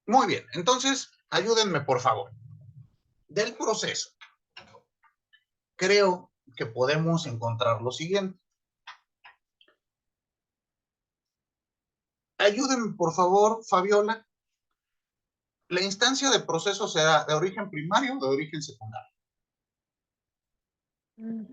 Muy bien, entonces ayúdenme por favor. Del proceso, creo que podemos encontrar lo siguiente. Ayúdenme por favor, Fabiola. ¿La instancia de proceso será de origen primario o de origen secundario? Mm,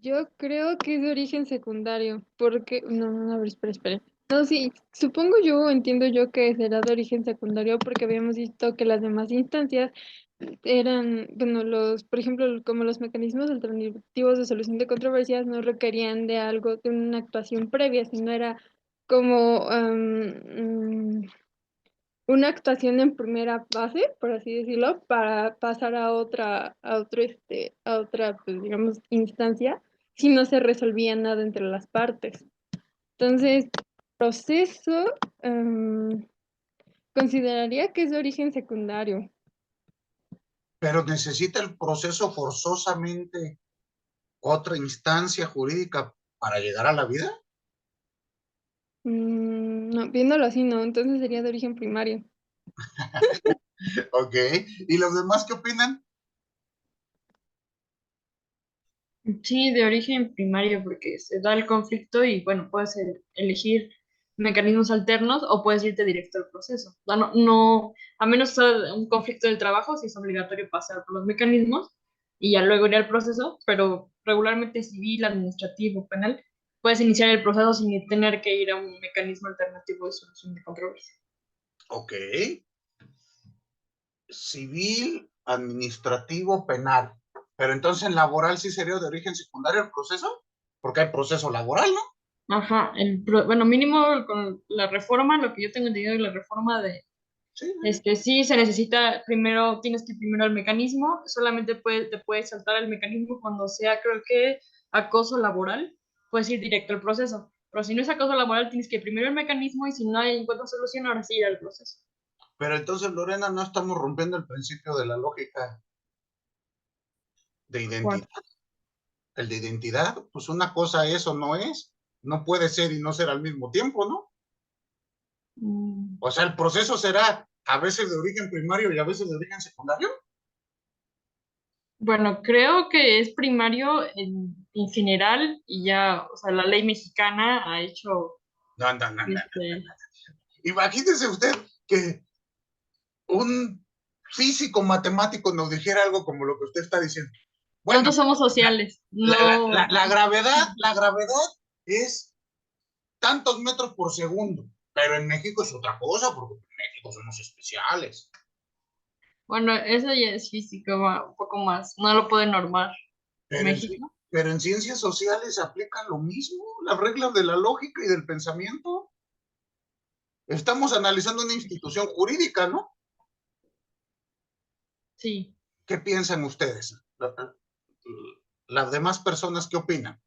Yo creo que es de origen secundario, porque, no, no, a ver, espera. No, sí, supongo yo, entiendo yo que será de origen secundario porque habíamos visto que las demás instancias eran, bueno, por ejemplo, como los mecanismos alternativos de solución de controversias no requerían de algo, de una actuación previa, sino era como una actuación en primera base, por así decirlo, para pasar a otra, pues, digamos, instancia, si no se resolvía nada entre las partes. Entonces, proceso, em, consideraría que es de origen secundario. Pero necesita el proceso forzosamente otra instancia jurídica para llegar a la vida. No, viéndolo así, no, entonces sería de origen primario. Ok. ¿Y los demás qué opinan? Sí, de origen primario, porque se da el conflicto y bueno, puedes elegir mecanismos alternos o puedes irte directo al proceso. O sea, a menos sea un conflicto del trabajo, sí es obligatorio pasar por los mecanismos y ya luego ir al proceso, pero regularmente civil, administrativo, penal, puedes iniciar el proceso sin tener que ir a un mecanismo alternativo de solución de controversia. Ok. Civil, administrativo, penal. Pero entonces en laboral sí sería de origen secundario el proceso, porque hay proceso laboral, ¿no? Ajá, bueno, mínimo con la reforma, lo que yo tengo entendido de la reforma de Sí. sí se necesita primero, tienes que ir primero al mecanismo, solamente te puedes saltar el mecanismo cuando sea, creo que, acoso laboral, puedes ir directo al proceso. Pero si no es acoso laboral, tienes que ir primero al mecanismo y si no hay encuentro solución, ahora sí ir al proceso. Pero entonces, Lorena, no estamos rompiendo el principio de la lógica de ¿Cuál? identidad. El de identidad, pues una cosa es o no es. No puede ser y no ser al mismo tiempo, ¿no? Mm, O sea, el proceso será a veces de origen primario y a veces de origen secundario. Bueno, creo que es primario en general y ya, o sea, la ley mexicana ha hecho, No, no, no, no. este, Imagínese usted que un físico matemático nos dijera algo como lo que usted está diciendo. Bueno, nosotros somos sociales, no. la gravedad es tantos metros por segundo, pero en México es otra cosa, porque en México somos especiales. Bueno, eso ya es físico, va un poco más. No lo puede normar Pero en, México. pero en ciencias sociales se aplica lo mismo, las reglas de la lógica y del pensamiento. Estamos analizando una institución jurídica, ¿no? Sí. ¿Qué piensan ustedes? Las demás personas, ¿qué opinan?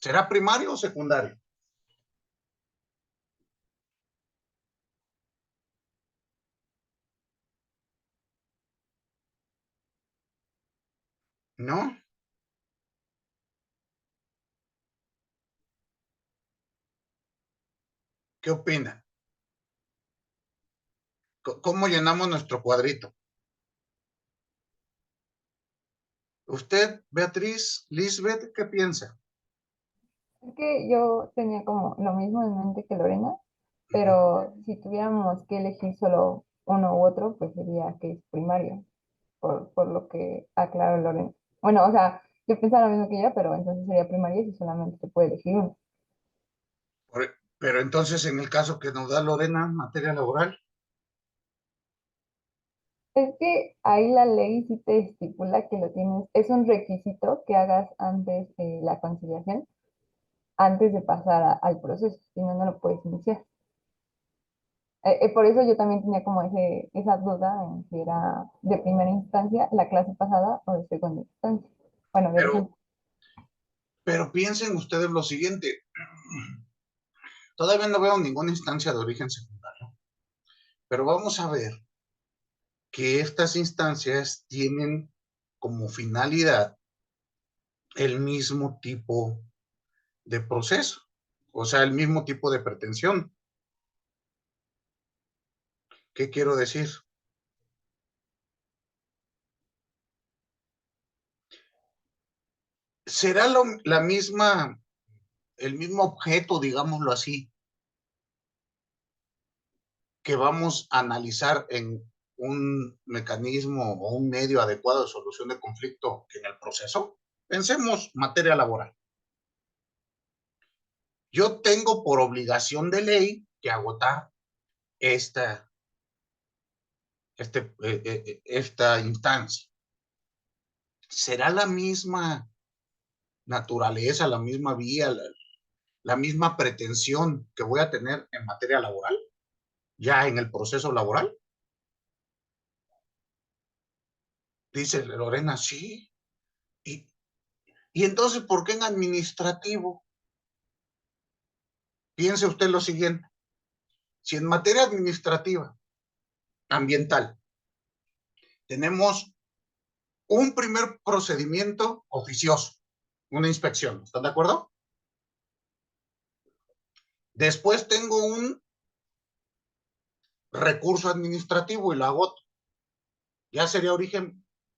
¿Será primario o secundario? ¿No? ¿Qué opinan? ¿Cómo llenamos nuestro cuadrito? Usted, Beatriz, Lisbeth, ¿qué piensa? Es que yo tenía como lo mismo en mente que Lorena, Uh -huh. pero si tuviéramos que elegir solo uno u otro, pues sería que es primario, por lo que aclaró Lorena. Bueno, o sea, yo pensaba lo mismo que ella, pero entonces sería primario si solamente se puede elegir uno. Pero entonces, en el caso que nos da Lorena, materia laboral, Es que ahí la ley sí te estipula que lo tienes, es un requisito que hagas antes la conciliación, antes de pasar al proceso, si no, no lo puedes iniciar. Por eso yo también tenía como esa duda en si era de primera instancia la clase pasada o de segunda instancia. Bueno, de origen. pero piensen ustedes lo siguiente, todavía no veo ninguna instancia de origen secundario, pero vamos a ver que estas instancias tienen como finalidad el mismo tipo de proceso, o sea, el mismo tipo de pretensión. ¿Qué quiero decir? ¿Será el mismo objeto, digámoslo así, que vamos a analizar en un mecanismo o un medio adecuado de solución de conflicto que en el proceso? Pensemos materia laboral. Yo tengo por obligación de ley que agotar esta instancia. ¿Será la misma naturaleza, la misma vía, la misma pretensión que voy a tener en materia laboral, ya en el proceso laboral? Dice Lorena, sí. Y entonces, ¿por qué en administrativo? Piense usted lo siguiente. Si en materia administrativa, ambiental, tenemos un primer procedimiento oficioso, una inspección, ¿están de acuerdo? Después tengo un recurso administrativo y lo agoto. Ya sería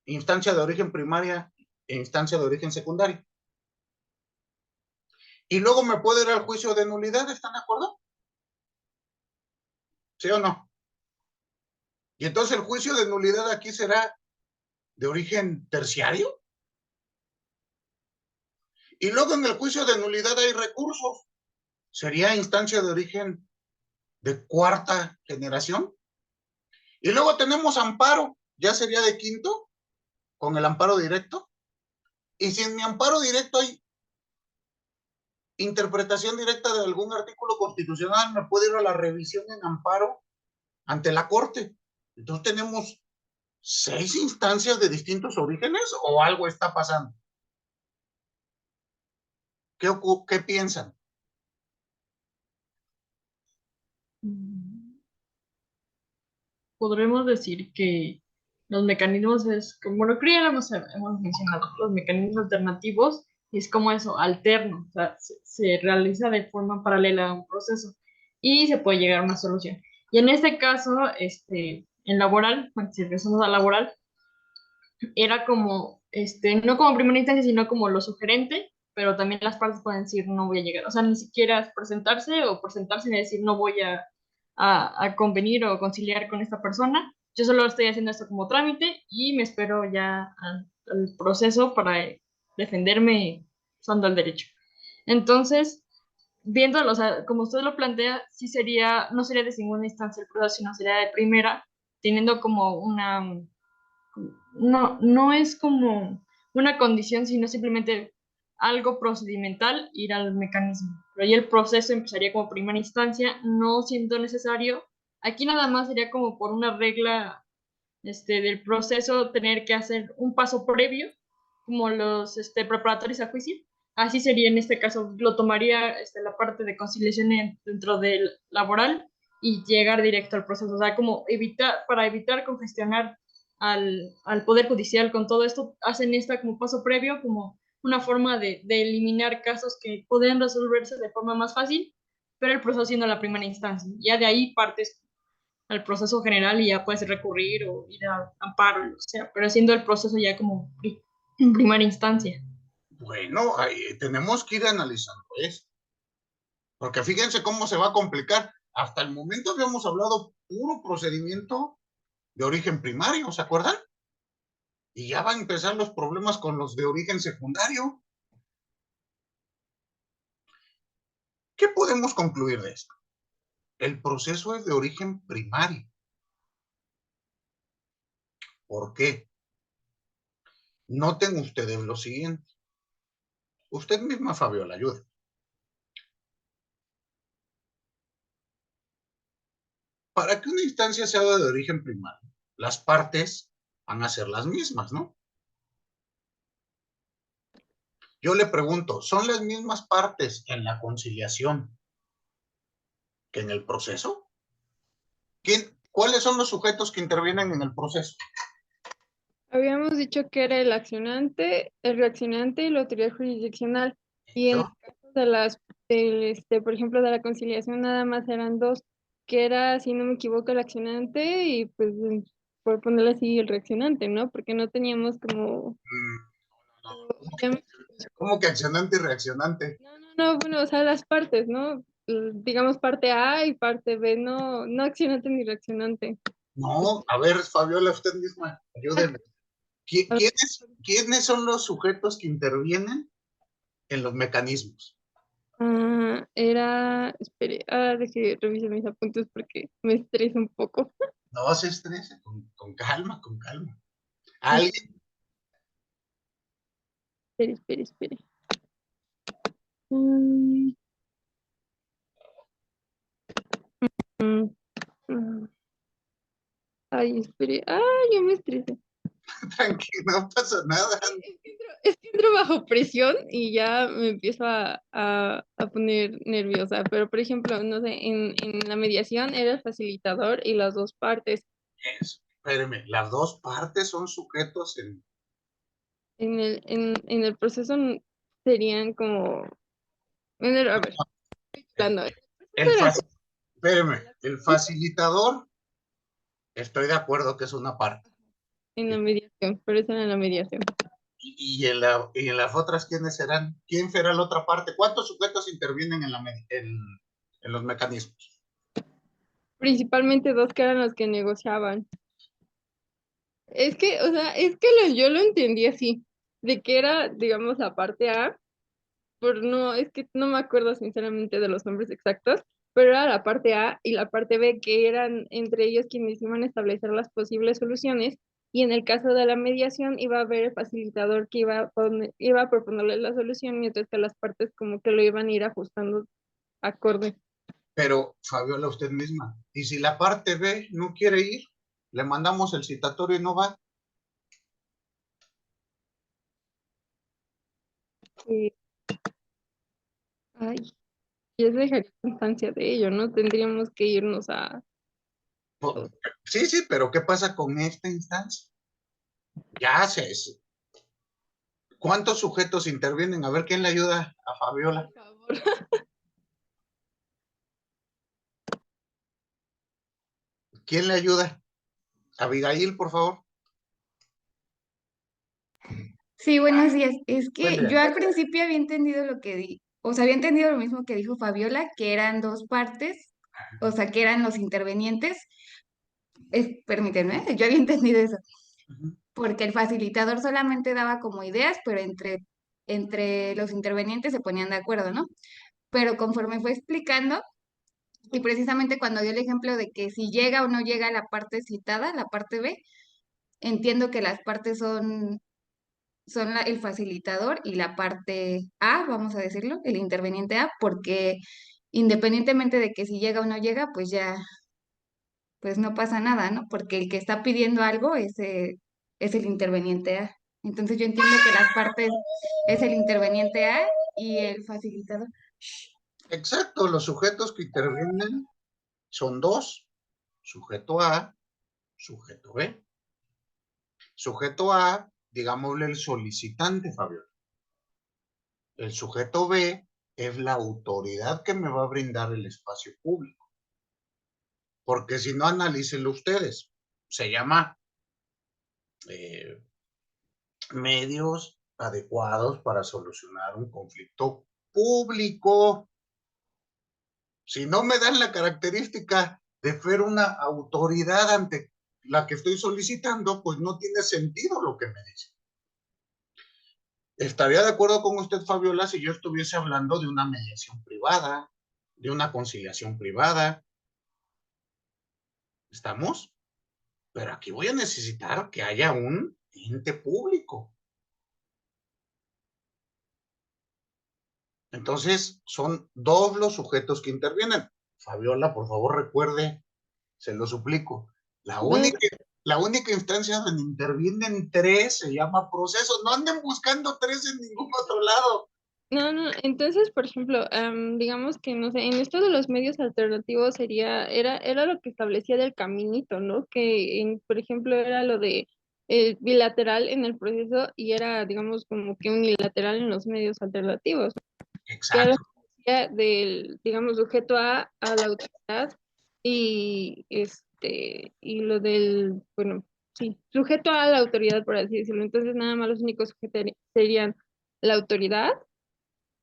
instancia de origen primaria e instancia de origen secundario. Y luego me puedo ir al juicio de nulidad, ¿están de acuerdo? ¿Sí o no? Y entonces el juicio de nulidad aquí será de origen terciario. Y luego en el juicio de nulidad hay recursos. Sería instancia de origen de cuarta generación. Y luego tenemos amparo, ya sería de quinto, con el amparo directo. Y si en mi amparo directo hay interpretación directa de algún artículo constitucional, me puedo ir a la revisión en amparo ante la Corte. Entonces tenemos 6 instancias de distintos orígenes o algo está pasando. ¿Qué piensan? Podremos decir que los mecanismos es, como lo que ya hemos mencionado, los mecanismos alternativos es como eso, alterno, o sea, se realiza de forma paralela a un proceso y se puede llegar a una solución. Y en este caso, en laboral, bueno, si regresamos a laboral, era como, no como primera instancia, sino como lo sugerente, pero también las partes pueden decir no voy a llegar, o sea, ni siquiera es presentarse o presentarse y decir no voy a convenir o conciliar con esta persona, yo solo estoy haciendo esto como trámite y me espero ya al proceso para defenderme usando el derecho. Entonces, viéndolo, o sea, como usted lo plantea, sí sería, no sería de segunda instancia el proceso, sino sería de primera, teniendo como no es como una condición, sino simplemente algo procedimental, ir al mecanismo. Pero ahí el proceso empezaría como primera instancia, no siendo necesario. Aquí nada más sería como por una regla del proceso tener que hacer un paso previo, como los preparatorios a juicio. Así sería en este caso, lo tomaría la parte de conciliación dentro del laboral y llegar directo al proceso. O sea, como para evitar congestionar al Poder Judicial con todo esto, hacen esta como paso previo, como una forma de eliminar casos que pueden resolverse de forma más fácil, pero el proceso siendo la primera instancia. Ya de ahí partes al proceso general y ya puedes recurrir o ir a amparo, o sea, pero haciendo el proceso ya como en primera instancia. Bueno, tenemos que ir analizando esto. Porque fíjense cómo se va a complicar. Hasta el momento habíamos hablado puro procedimiento de origen primario, ¿se acuerdan? Y ya van a empezar los problemas con los de origen secundario. ¿Qué podemos concluir de esto? El proceso es de origen primario. ¿Por qué? Noten ustedes lo siguiente. Usted misma, Fabiola, ayude. Para que una instancia sea de origen primario, las partes van a ser las mismas, ¿no? Yo le pregunto, ¿son las mismas partes en la conciliación que en el proceso? ¿Cuáles son los sujetos que intervienen en el proceso? Habíamos dicho que era el reaccionante y la autoridad jurisdiccional. Y en el ¿Yo? caso por ejemplo, de la conciliación nada más eran dos, que era, si no me equivoco, el accionante y pues por ponerle así el reaccionante, ¿no? Porque no teníamos como... Mm, no, no, obviamente- ¿cómo que accionante y reaccionante? no, bueno, o sea, las partes, ¿no? Digamos parte A y parte B, no, no accionante ni reaccionante. No, a ver, Fabiola, usted misma, ayúdeme. A ver, ¿Quiénes son los sujetos que intervienen en los mecanismos? era, espere, dejé revisar mis apuntes porque me estresa un poco. No se estrese, con calma, con calma. Ok, Alguien, espere. Mm, mm, mm. Ay, espere. Ay, yo me estresé. tranquilo, no pasa nada. Es que entro bajo presión y ya me empiezo a poner nerviosa. Pero, por ejemplo, no sé, en la mediación era el facilitador y las dos partes. Espéreme, las dos partes son sujetos En el proceso serían como... a ver, el, hablando. El el, proceso era fac- espéreme, el facilitador, estoy de acuerdo que es una parte. en la mediación, pero eso era en la mediación. Y en las otras, ¿quiénes serán? ¿Quién será la otra parte? ¿Cuántos sujetos intervienen en los mecanismos? Principalmente dos que eran los que negociaban. Es que, o sea, es que yo lo entendí así, de que era, digamos, la parte A, por no, es que no me acuerdo sinceramente de los nombres exactos, pero era la parte A y la parte B, que eran entre ellos quienes iban a establecer las posibles soluciones, y en el caso de la mediación iba a haber el facilitador que iba a proponerle la solución, y entonces que las partes como que lo iban a ir ajustando acorde. Pero, Fabiola, usted misma, ¿y si la parte B no quiere ir? Le mandamos el citatorio y no va. Eh, Ay, y es dejar constancia de ello, ¿no? Tendríamos que irnos a... Sí, sí, pero ¿qué pasa con esta instancia? Ya se... ¿Cuántos sujetos intervienen? A ver quién le ayuda a Fabiola. Por favor. ¿Quién le ayuda? Abigail, por favor. Sí, buenos días. Es Buen que yo día. al principio había entendido lo que o sea, había entendido lo mismo que dijo Fabiola, que eran dos partes, o sea, que eran los intervenientes. Permítanme, yo había entendido eso, Ujú. porque el facilitador solamente daba como ideas, pero entre los intervenientes se ponían de acuerdo, ¿no? Pero conforme fue explicando, y precisamente cuando dio el ejemplo de que si llega o no llega la parte citada, la parte B, entiendo que las partes son el facilitador y la parte A, vamos a decirlo, el interveniente A, porque independientemente de que si llega o no llega, pues ya, pues no pasa nada, ¿no? Porque el que está pidiendo algo es el interveniente A. Entonces yo entiendo que las partes es el interveniente A y el facilitador. Exacto, los sujetos que intervienen son dos. Sujeto A, sujeto B. Sujeto A, digámosle el solicitante, Fabiola. El sujeto B es la autoridad que me va a brindar el espacio público. Porque si no, analícenlo ustedes. Se llama eh, medios adecuados para solucionar un conflicto público. Si no me dan la característica de ser una autoridad ante la que estoy solicitando, pues no tiene sentido lo que me dice. Estaría de acuerdo con usted, Fabiola, si yo estuviese hablando de una mediación privada, de una conciliación privada. ¿Estamos? Pero aquí voy a necesitar que haya un ente público. Entonces, son dos los sujetos que intervienen. Fabiola, por favor, recuerde, se lo suplico. La No, única, la única instancia donde intervienen tres se llama proceso. No anden buscando tres en ningún otro lado. no, entonces, por ejemplo, digamos que, no sé, en esto de los medios alternativos era lo que establecía del caminito, ¿no? Que, por ejemplo, era lo de bilateral en el proceso y era, digamos, como que unilateral en los medios alternativos, que era Exacto. del, digamos, sujeto a la autoridad y y lo del, bueno, sí, sujeto a la autoridad, por así decirlo. Entonces nada más los únicos sujetos serían la autoridad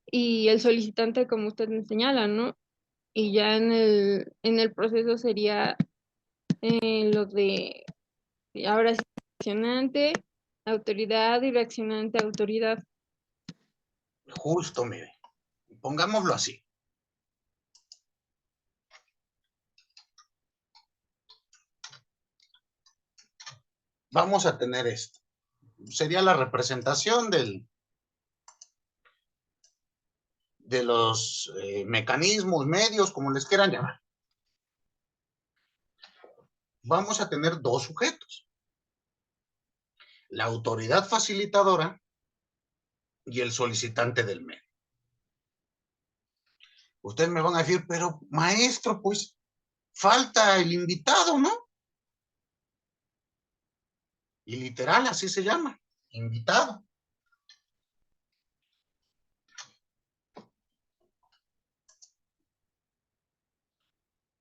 y el solicitante, como usted me señala, ¿no? Y ya en el proceso sería lo de, ahora sí, reaccionante, autoridad y reaccionante, autoridad. Justo, mire, pongámoslo así. Vamos a tener esto. Sería la representación de los mecanismos, medios, como les quieran llamar. Vamos a tener dos sujetos. La autoridad facilitadora y el solicitante del medio. Ustedes me van a decir, pero maestro, pues falta el invitado, ¿no? Y literal, así se llama, invitado.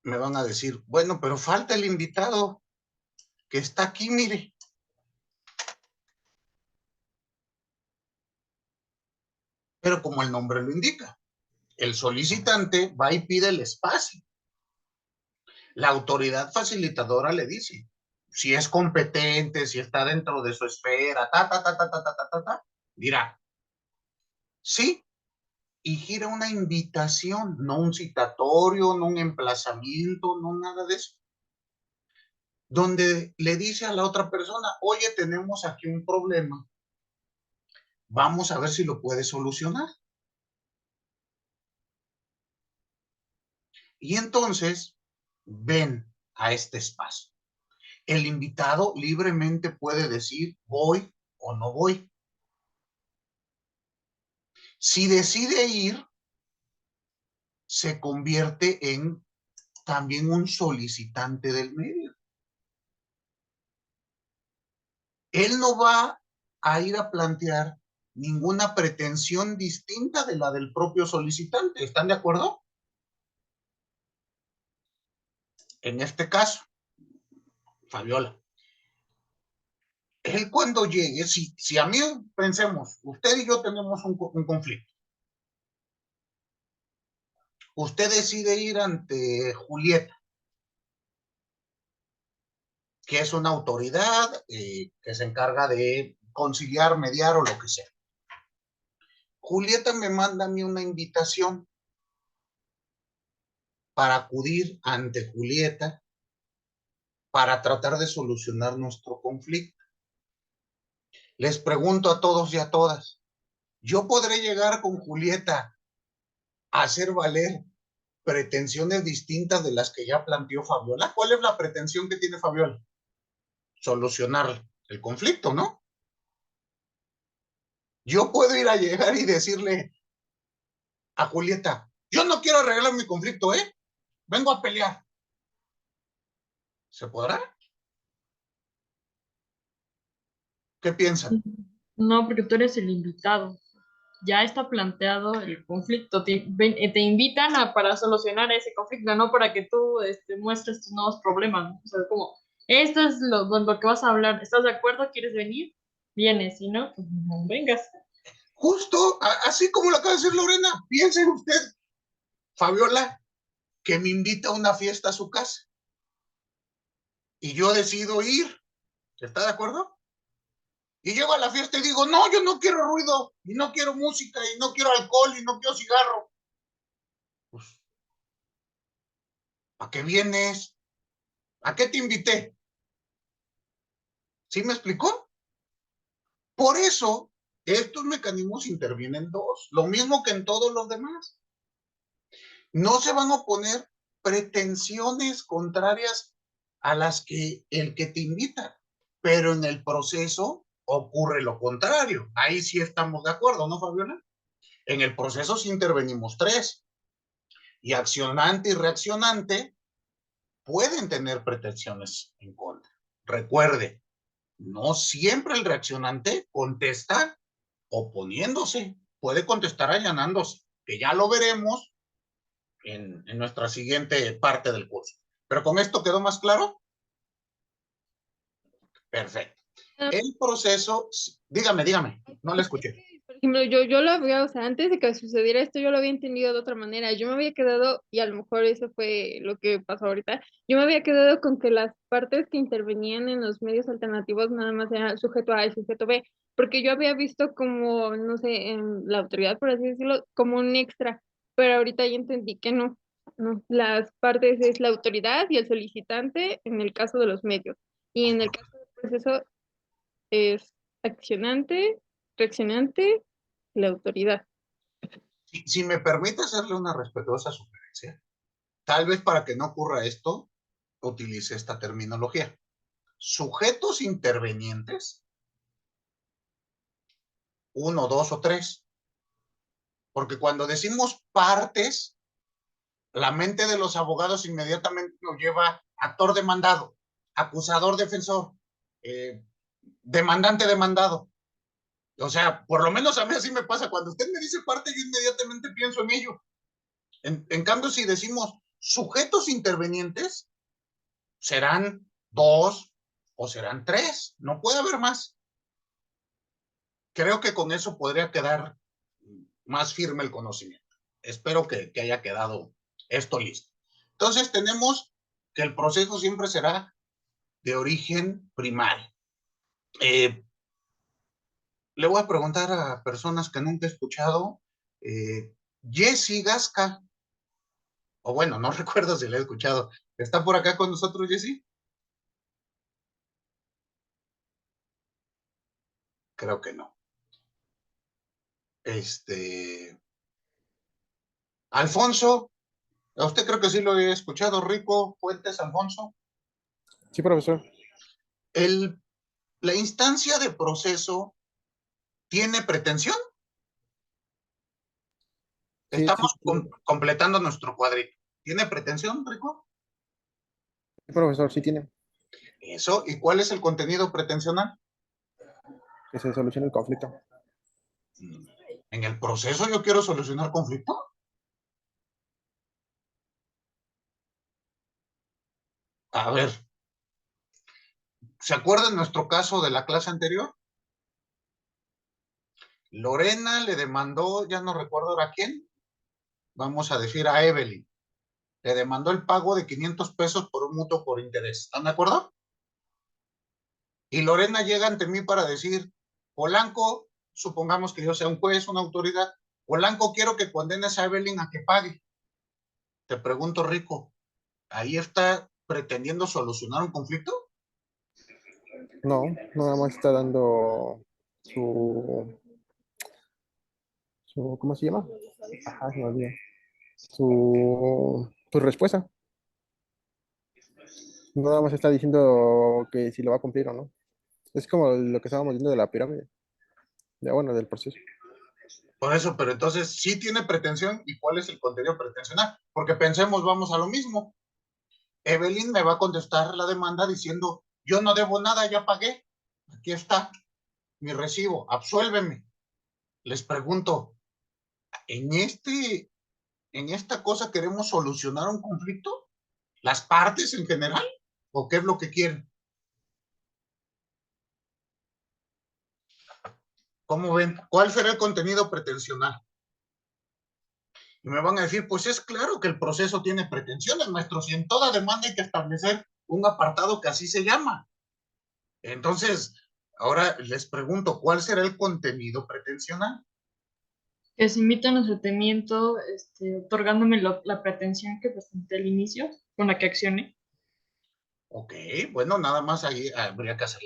Me van a decir, bueno, pero falta el invitado que está aquí, mire. Pero como el nombre lo indica, el solicitante va y pide el espacio. La autoridad facilitadora le dice, si es competente, si está dentro de su esfera, dirá, sí, y gira una invitación, no un citatorio, no un emplazamiento, no nada de eso, donde le dice a la otra persona, oye, tenemos aquí un problema, vamos a ver si lo puede solucionar. Y entonces ven a este espacio. El invitado libremente puede decir voy o no voy. Si decide ir, se convierte en también un solicitante del medio. Él no va a ir a plantear ninguna pretensión distinta de la del propio solicitante. ¿Están de acuerdo? En este caso, Fabiola, él cuando llegue, si a mí, pensemos, usted y yo tenemos un conflicto. Usted decide ir ante Julieta, que es una autoridad que se encarga de conciliar, mediar o lo que sea. Julieta me manda a mí una invitación para acudir ante Julieta para tratar de solucionar nuestro conflicto. Les pregunto a todos y a todas, ¿yo podré llegar con Julieta a hacer valer pretensiones distintas de las que ya planteó Fabiola? ¿Cuál es la pretensión que tiene Fabiola? Solucionar el conflicto, ¿no? Yo puedo ir a llegar y decirle a Julieta, yo no quiero arreglar mi conflicto, ¿eh? Vengo a pelear. ¿Se podrá? ¿Qué piensan? No, porque tú eres el invitado. Ya está planteado el conflicto. Te invitan para solucionar ese conflicto, no para que tú muestres tus nuevos problemas, ¿no? O sea, como, esto es lo que vas a hablar. ¿Estás de acuerdo? ¿Quieres venir? Vienes, si no, pues no vengas. Justo, así como lo acaba de decir Lorena, piensen usted, Fabiola, que me invita a una fiesta a su casa y yo decido ir. ¿Está de acuerdo? Y llego a la fiesta y digo, no, yo no quiero ruido, y no quiero música, y no quiero alcohol, y no quiero cigarro. Pues, ¿a qué vienes? ¿A qué te invité? ¿Sí me explicó? Por eso, estos mecanismos intervienen dos, lo mismo que en todos los demás. No se van a oponer pretensiones contrarias a las que el que te invita, pero en el proceso ocurre lo contrario. Ahí sí estamos de acuerdo, ¿no, Fabiola? En el proceso sí intervenimos tres, y accionante y reaccionante pueden tener pretensiones en contra. Recuerde, no siempre el reaccionante contesta oponiéndose, puede contestar allanándose, que ya lo veremos en nuestra siguiente parte del curso. ¿Pero con esto quedó más claro? Perfecto. Ah. El proceso, dígame, no le escuché. Por ejemplo, yo lo había, o sea, antes de que sucediera esto, yo lo había entendido de otra manera. Yo me había quedado, y a lo mejor eso fue lo que pasó ahorita, yo me había quedado con que las partes que intervenían en los medios alternativos nada más eran sujeto A y sujeto B, porque yo había visto como, no sé, en la autoridad, por así decirlo, como un extra, pero ahorita ya entendí que no, no, las partes es la autoridad y el solicitante en el caso de los medios, y en el caso del proceso es accionante, reaccionante, la autoridad. Si me permite hacerle una respetuosa sugerencia, tal vez para que no ocurra esto, utilice esta terminología. Sujetos intervenientes, 1, 2 o 3. Porque cuando decimos partes, la mente de los abogados inmediatamente nos lleva actor demandado, acusador defensor, demandante demandado. O sea, por lo menos a mí así me pasa. Cuando usted me dice parte, yo inmediatamente pienso en ello. En cambio, si decimos sujetos intervenientes, serán 2 o serán 3. No puede haber más. Creo que con eso podría quedar más firme el conocimiento. Espero que haya quedado esto listo. Entonces tenemos que el proceso siempre será de origen primario. Le voy a preguntar a personas que nunca he escuchado. Jessy Gasca, o bueno, no recuerdo si le he escuchado. ¿Está por acá con nosotros, Jessy? Creo que no. Alfonso, a usted creo que sí lo he escuchado. Rico Fuentes Alfonso. Sí, profesor. La instancia de proceso tiene pretensión. Sí, Estamos sí, completando nuestro cuadrito. ¿Tiene pretensión, Rico? sí, profesor, sí tiene. Eso. ¿Y cuál es el contenido pretensional? Que se solucione el conflicto. ¿En el proceso yo quiero solucionar conflicto? A ver, ¿se acuerdan nuestro caso de la clase anterior? Lorena le demandó, ya no recuerdo a quién, vamos a decir a Evelyn. Le demandó el pago de 500 pesos por un mutuo por interés. ¿Están de acuerdo? Y Lorena llega ante mí para decir, Polanco, supongamos que yo sea un juez, una autoridad, Polanco, quiero que condenes a Evelyn a que pague. Te pregunto, Rico, ¿ahí está pretendiendo solucionar un conflicto? No, nada más está dando su ¿cómo se llama? Ajá, se me olvidó. Su respuesta. Nada más está diciendo que si lo va a cumplir o no. Es como lo que estábamos viendo de la pirámide. Ya bueno, del proceso. Por eso, pero entonces sí tiene pretensión. ¿Y cuál es el contenido pretensional? Porque pensemos, vamos a lo mismo. Evelyn me va a contestar la demanda diciendo, yo no debo nada, ya pagué. Aquí está mi recibo, absuélveme. Les pregunto, ¿en esta cosa queremos solucionar un conflicto? ¿Las partes en general? ¿O qué es lo que quieren? ¿Cómo ven? ¿Cuál será el contenido pretensional? Y me van a decir, pues es claro que el proceso tiene pretensiones, maestros, y en toda demanda hay que establecer un apartado que así se llama. Entonces, ahora les pregunto, ¿cuál será el contenido pretensional? Que se invita a un sometimiento, otorgándome la pretensión que presenté al inicio, con la que accioné. Ok, bueno, nada más ahí habría que hacer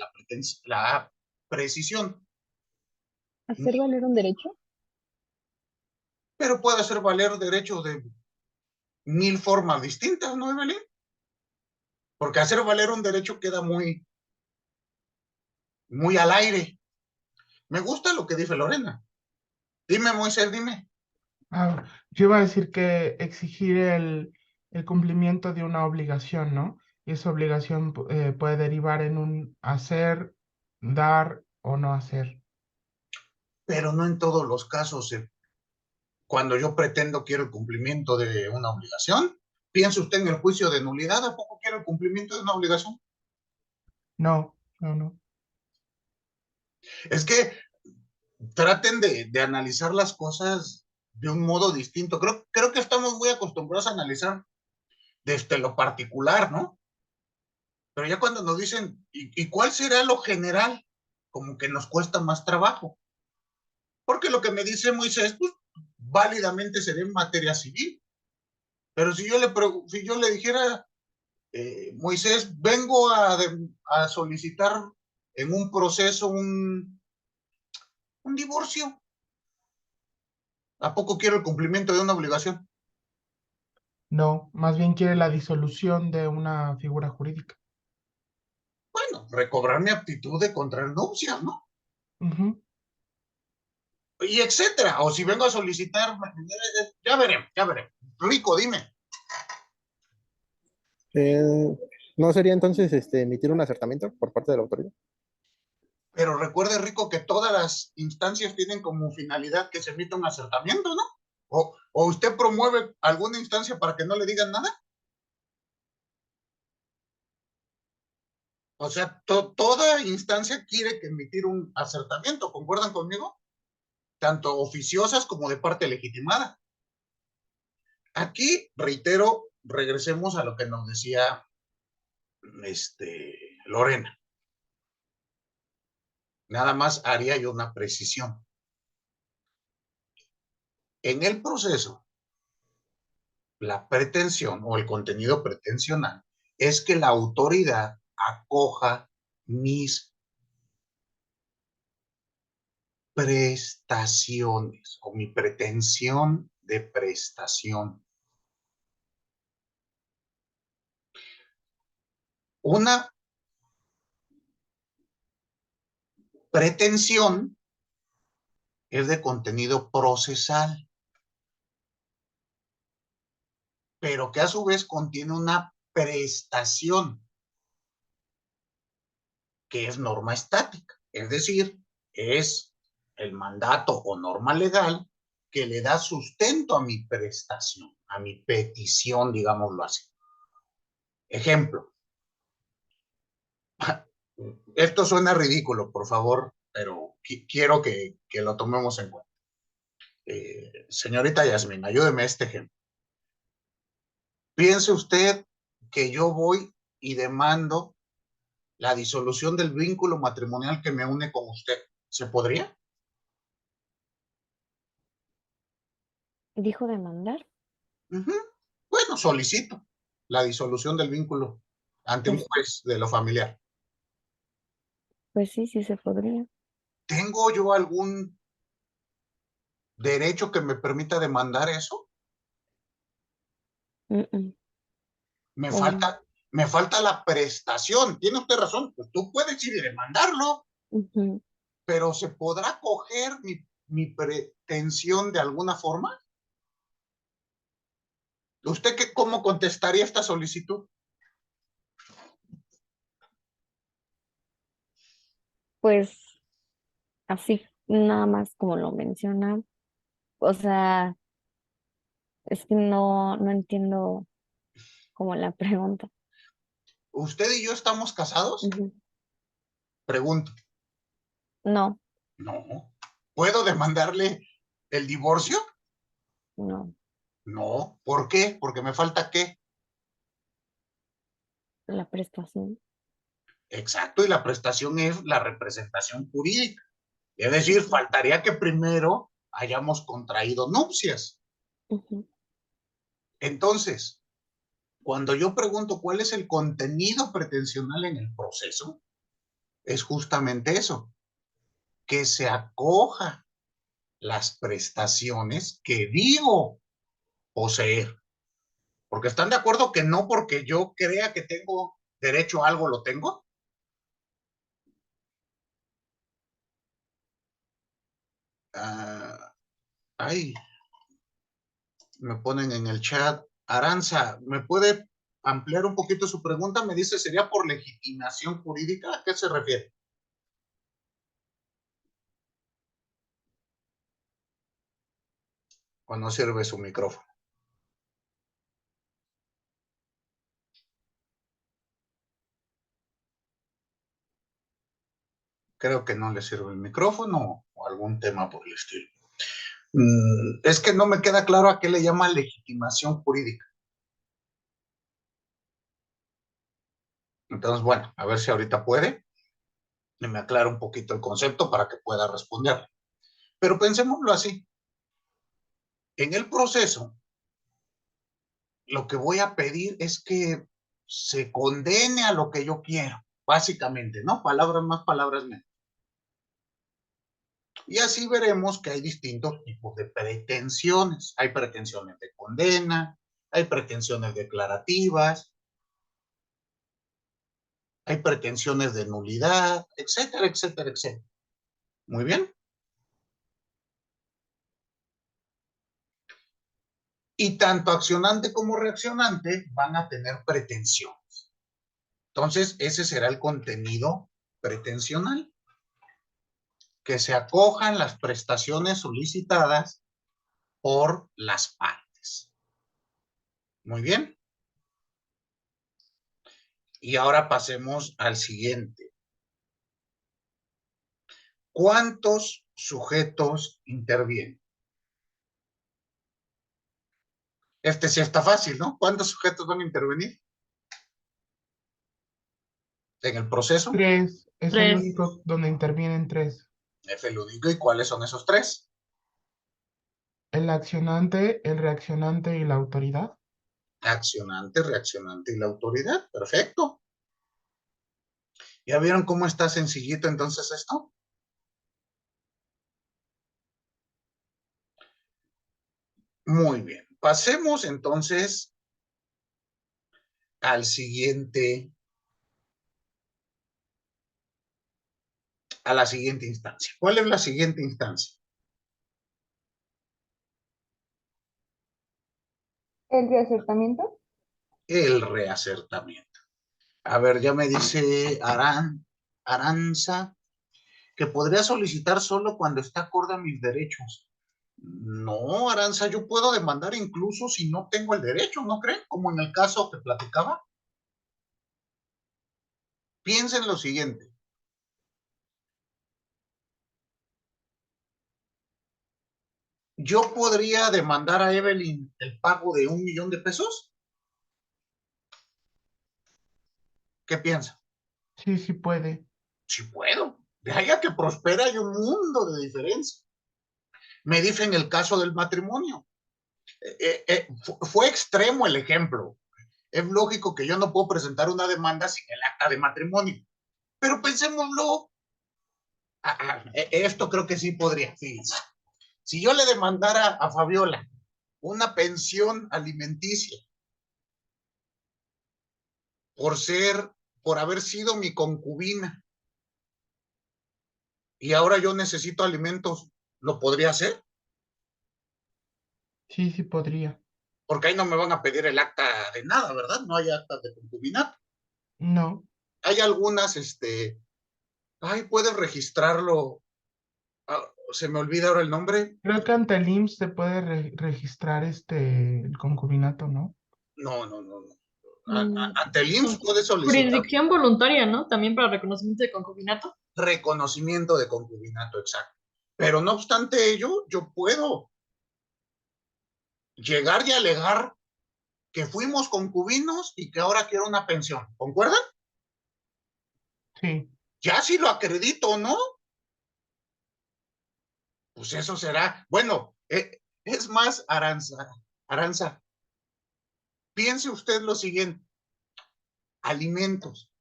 la precisión. ¿Hacer valer un derecho? Pero puede hacer valer derecho de 1000 formas distintas, ¿no, Evelyn? Porque hacer valer un derecho queda muy, muy al aire. Me gusta lo que dice Lorena. Dime, Moisés, dime. Yo iba a decir que exigir el cumplimiento de una obligación, ¿no? Y esa obligación puede derivar en un hacer, dar o no hacer. Pero no en todos los casos. Cuando yo pretendo quiero el cumplimiento de una obligación, piensa usted en el juicio de nulidad, ¿a poco exigir el cumplimiento de una obligación? No, no, no. Es que traten de analizar las cosas de un modo distinto. Creo que estamos muy acostumbrados a analizar desde lo particular, ¿no? Pero ya cuando nos dicen, ¿y cuál será lo general? Como que nos cuesta más trabajo. Porque lo que me dice Moisés, pues válidamente sería en materia civil. Pero si yo le dijera, Moisés, vengo a solicitar en un proceso un divorcio. ¿A poco quiero el cumplimiento de una obligación? No, más bien quiere la disolución de una figura jurídica. Bueno, recobrar mi aptitud de contraer nupcias, ¿no? Ujú. Y etcétera. O si vengo a solicitar, ya veremos, ya veremos. Rico, dime. Eh, ¿No sería entonces emitir un acertamiento por parte de la autoridad? Pero recuerde, Rico, que todas las instancias tienen como finalidad que se emita un acertamiento, ¿no? O usted promueve alguna instancia para que no le digan nada. O sea, toda instancia quiere que emitir un acertamiento, ¿concuerdan conmigo? Tanto oficiosas como de parte legitimada. Aquí, reitero, regresemos a lo que nos decía Lorena. Nada más haría yo una precisión. En el proceso, la pretensión o el contenido pretensional es que la autoridad acoja mis prestaciones o mi pretensión de prestación. Una pretensión es de contenido procesal, pero que a su vez contiene una prestación que es norma estática, es decir, es el mandato o norma legal que le da sustento a mi prestación, a mi petición, digámoslo así. Ejemplo, esto suena ridículo, por favor, pero quiero que lo tomemos en cuenta. Señorita Yasmin, ayúdeme a este ejemplo. Piense usted que yo voy y demando la disolución del vínculo matrimonial que me une con usted. ¿Se podría? ¿Dijo demandar? Uh-huh. Bueno, solicito la disolución del vínculo ante un Pues, juez de lo familiar. pues sí, sí se podría. ¿Tengo yo algún derecho que me permita demandar eso? Mm, mm. Me Um, falta, me falta la prestación. Tiene usted razón, pues tú puedes ir y demandarlo, ujú. pero ¿se podrá coger mi pretensión de alguna forma? ¿Usted cómo contestaría esta solicitud? Pues así, nada más como lo menciona. O sea, es que no entiendo como la pregunta. ¿Usted y yo estamos casados? Ujú. Pregunto. No, No. ¿Puedo demandarle el divorcio? no, No. ¿Por qué? Porque me falta qué. la prestación. Exacto, y la prestación es la representación jurídica. Es decir, Ujú, faltaría que primero hayamos contraído nupcias. ujú. Entonces, cuando yo pregunto cuál es el contenido pretensional en el proceso, es justamente eso, que se acoja las prestaciones que digo poseer. Porque están de acuerdo que no porque yo crea que tengo derecho a algo lo tengo. Ah, ay, me ponen en el chat. Aranza, ¿me puede ampliar un poquito su pregunta? Me dice, ¿sería por legitimación jurídica? ¿A qué se refiere? ¿O no sirve su micrófono? Creo que no le sirve el micrófono o algún tema por el estilo. Es que no me queda claro a qué le llama legitimación jurídica. Entonces, bueno, a ver si ahorita puede y me aclara un poquito el concepto para que pueda responder. Pero pensémoslo así. En el proceso, lo que voy a pedir es que se condene a lo que yo quiero, básicamente, ¿no? Palabras más, palabras menos. Y así veremos que hay distintos tipos de pretensiones. Hay pretensiones de condena, hay pretensiones declarativas, hay pretensiones de nulidad, etcétera, etcétera, etcétera. Muy bien. Y tanto accionante como reaccionante van a tener pretensiones. Entonces, ese será el contenido pretensional. Que se acojan las prestaciones solicitadas por las partes. Muy bien. Y ahora pasemos al siguiente. ¿Cuántos sujetos intervienen? Este sí está fácil, ¿no? ¿Cuántos sujetos van a intervenir en el proceso? 3 es el 3. único donde intervienen 3. F lo digo, ¿y cuáles son esos 3? El accionante, el reaccionante y la autoridad. Accionante, reaccionante y la autoridad. Perfecto. ¿Ya vieron cómo está sencillito entonces esto? Muy bien. Pasemos entonces al siguiente, a la siguiente instancia. ¿Cuál es la siguiente instancia? ¿El reacertamiento? El reacertamiento. A ver, ya me dice Aranza que podría solicitar solo cuando está acorde a mis derechos. No, Aranza, yo puedo demandar incluso si no tengo el derecho, ¿no creen? Como en el caso que platicaba. Piensen lo siguiente. ¿Yo podría demandar a Evelyn el pago de 1,000,000 de pesos? ¿Qué piensa? Sí, sí puede. Sí puedo. De ahí a que prospera hay un mundo de diferencia. Me dice en el caso del matrimonio. Fue extremo el ejemplo. Es lógico que yo no puedo presentar una demanda sin el acta de matrimonio. Pero pensémoslo. Esto creo que sí podría. Fíjense. Si yo le demandara a Fabiola una pensión alimenticia por haber sido mi concubina y ahora yo necesito alimentos, ¿lo podría hacer? Sí, sí podría. Porque ahí no me van a pedir el acta de nada, ¿verdad? No hay acta de concubinato. No. Hay algunas, puedes registrarlo. Se me olvida ahora el nombre. Creo que ante el IMSS se puede registrar el concubinato, ¿no? No, no, no, no. Mm, Ante el IMSS puede solicitar Jurisdicción voluntaria, ¿no? También para reconocimiento de concubinato. reconocimiento de concubinato, exacto. Pero no obstante ello, yo puedo llegar y alegar que fuimos concubinos y que ahora quiero una pensión. ¿Concuerdan? Sí. Ya si lo acredito, ¿no? Pues eso será. Bueno, es más, Aranza, piense usted lo siguiente. Alimentos,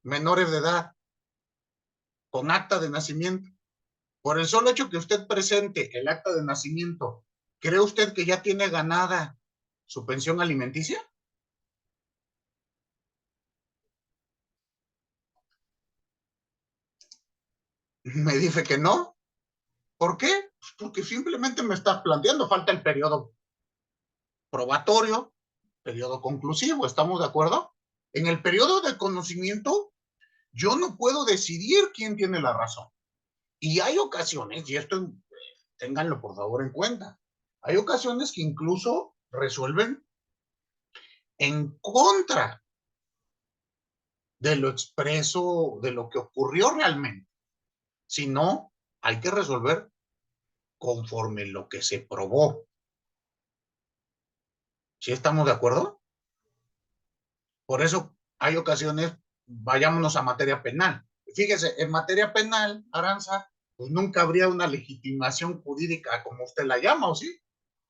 menores de edad, con acta de nacimiento. Por el solo hecho que usted presente el acta de nacimiento, ¿cree usted que ya tiene ganada su pensión alimenticia? Me dice que no. ¿Por qué? Pues porque simplemente me está planteando, falta el periodo probatorio, periodo conclusivo, ¿estamos de acuerdo? En el periodo de conocimiento, yo no puedo decidir quién tiene la razón. Y hay ocasiones, y esto ténganlo por favor en cuenta, hay ocasiones que incluso resuelven en contra de lo expreso, de lo que ocurrió realmente. Si no, hay que resolver conforme lo que se probó. ¿Sí estamos de acuerdo? Por eso hay ocasiones, vayámonos a materia penal. Fíjese, en materia penal, Aranza, pues nunca habría una legitimación jurídica como usted la llama, ¿o sí?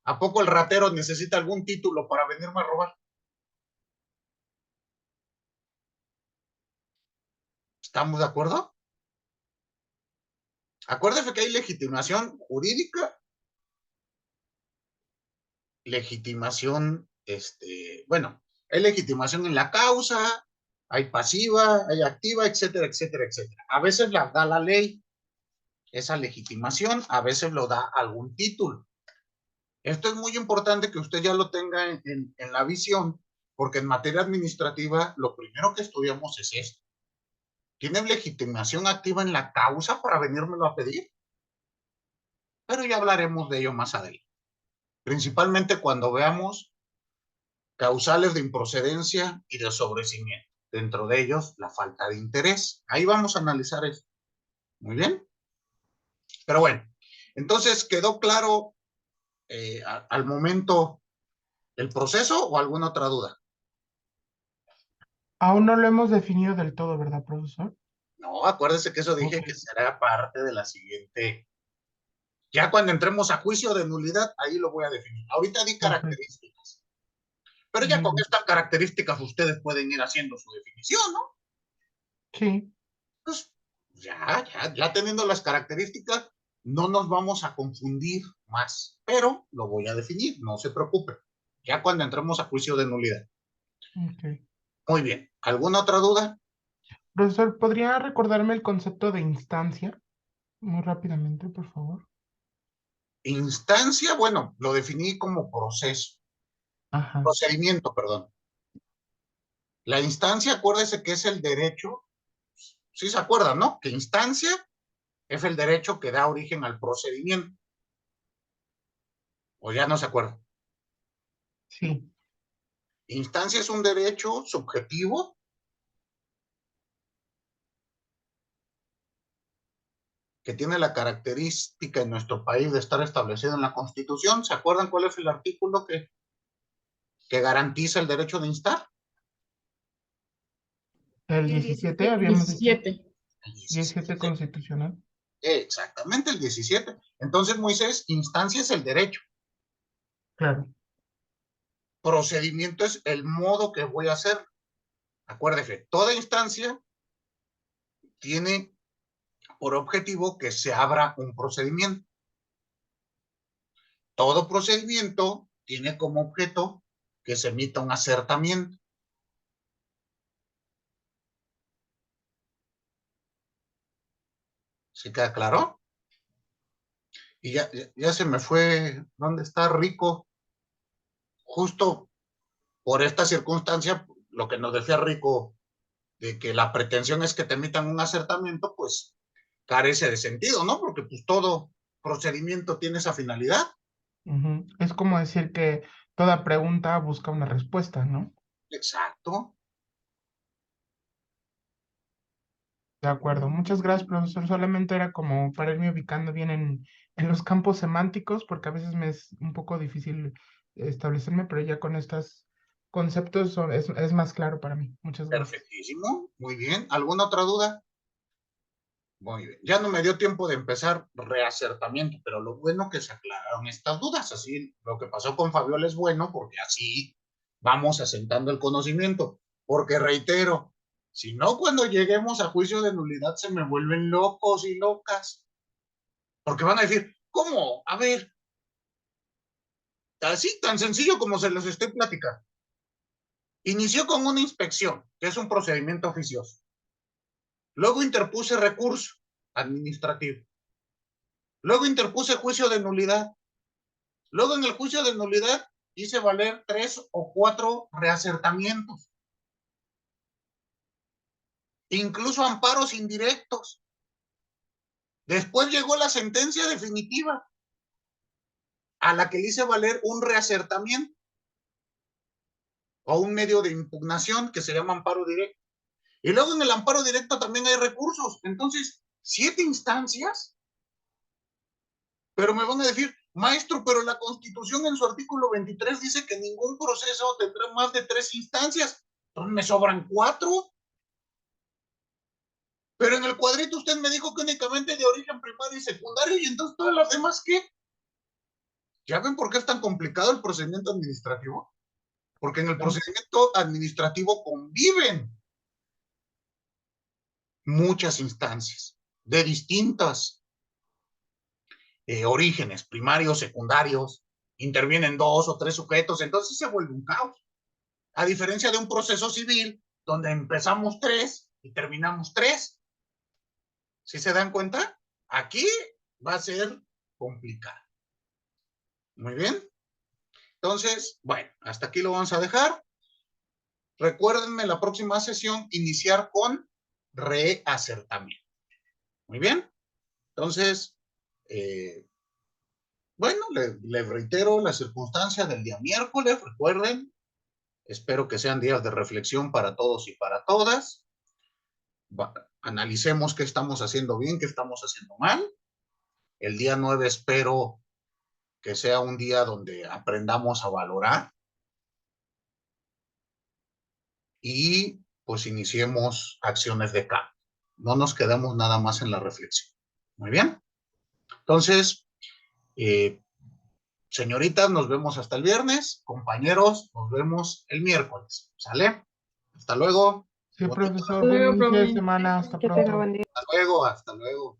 ¿A poco el ratero necesita algún título para venirme a robar? ¿Estamos de acuerdo? Acuérdese que hay legitimación jurídica, legitimación, bueno, hay legitimación en la causa, hay pasiva, hay activa, etcétera, etcétera, etcétera. A veces la da la ley, esa legitimación, a veces lo da algún título. Esto es muy importante que usted ya lo tenga en la visión, porque en materia administrativa lo primero que estudiamos es esto. ¿Tiene legitimación activa en la causa para venírmelo a pedir? Pero ya hablaremos de ello más adelante. Principalmente cuando veamos causales de improcedencia y de sobrecimiento. Dentro de ellos, la falta de interés. Ahí vamos a analizar esto. Muy bien. Pero bueno, entonces, ¿quedó claro al momento el proceso o alguna otra duda? Aún no lo hemos definido del todo, ¿verdad, profesor? No, acuérdese que eso dije Ok. que será parte de la siguiente. Ya cuando entremos a juicio de nulidad, ahí lo voy a definir. Ahorita di Perfecto. características. Pero ya Muy con bien. estas características ustedes pueden ir haciendo su definición, ¿no? Sí, Pues ya teniendo las características, no nos vamos a confundir más, pero lo voy a definir, no se preocupe. Ya cuando entremos a juicio de nulidad. ok. Muy bien. ¿Alguna otra duda? Profesor, ¿podría recordarme el concepto de instancia? Muy rápidamente, por favor. Instancia, bueno, lo definí como proceso, Ajá, procedimiento, perdón. La instancia, acuérdese que es el derecho, sí se acuerdan, ¿no? Que instancia es el derecho que da origen al procedimiento. O ya no se acuerdan. sí. Instancia es un derecho subjetivo que tiene la característica en nuestro país de estar establecido en la Constitución. ¿Se acuerdan cuál es el artículo que garantiza el derecho de instar? El El 17 17. habíamos dicho. 17. El 17 17. constitucional. Exactamente, el 17. Entonces, Moisés, instancia es el derecho. Claro. Procedimiento es el modo que voy a hacer. Acuérdese, toda instancia tiene por objetivo que se abra un procedimiento. Todo procedimiento tiene como objeto que se emita un acertamiento. ¿Sí queda claro? Y ya se me fue, ¿dónde está Rico? Justo por esta circunstancia, lo que nos decía Rico, de que la pretensión es que te emitan un acertamiento, pues carece de sentido, ¿no? Porque pues todo procedimiento tiene esa finalidad. Ujú. Es como decir que toda pregunta busca una respuesta, ¿no? Exacto. De acuerdo. Muchas gracias, profesor. Solamente era como para irme ubicando bien en los campos semánticos, porque a veces me es un poco difícil establecerme, pero ya con estos conceptos es más claro para mí. Muchas gracias. Perfectísimo. Muy bien. ¿Alguna otra duda? Muy bien. Ya no me dio tiempo de empezar reacertamiento, pero lo bueno que se aclararon estas dudas. Así, lo que pasó con Fabiola es bueno porque así vamos asentando el conocimiento. Porque reitero, si no, cuando lleguemos a juicio de nulidad se me vuelven locos y locas. Porque van a decir, ¿cómo? A ver, así tan sencillo como se los estoy platicando. Inició con una inspección, que es un procedimiento oficioso. Luego interpuse recurso administrativo. Luego interpuse juicio de nulidad. Luego en el juicio de nulidad hice valer 3 o 4 reacertamientos. Incluso amparos indirectos. Después llegó la sentencia definitiva a la que le hice valer un reacertamiento o un medio de impugnación que se llama amparo directo. Y luego en el amparo directo también hay recursos. Entonces, 7 instancias, pero me van a decir, maestro, pero la Constitución en su artículo 23 dice que ningún proceso tendrá más de 3 instancias. Entonces me sobran 4. Pero en el cuadrito usted me dijo que únicamente de origen primario y secundario, y entonces todas las demás, ¿qué? ¿Ya ven por qué es tan complicado el procedimiento administrativo? Porque en el procedimiento administrativo conviven muchas instancias de distintas orígenes, primarios, secundarios, intervienen 2 o 3 sujetos, entonces se vuelve un caos. A diferencia de un proceso civil, donde empezamos 3 y terminamos 3. ¿Sí se dan cuenta? Aquí va a ser complicado. Muy bien. Entonces, bueno, hasta aquí lo vamos a dejar. Recuérdenme la próxima sesión iniciar con reacertamiento. Muy bien. Entonces, bueno, les reitero la circunstancia del día miércoles. Recuerden, espero que sean días de reflexión para todos y para todas. Analicemos qué estamos haciendo bien, qué estamos haciendo mal. El día 9 espero que sea un día donde aprendamos a valorar y pues iniciemos acciones de cambio. No nos quedemos nada más en la reflexión. Muy bien. Entonces, señoritas, nos vemos hasta el viernes. Compañeros, nos vemos el miércoles. ¿Sale? Hasta luego. Sí, profesor, Luego, buen inicio de profe. semana. Hasta Que pronto. tenga buen día. Hasta luego, hasta luego.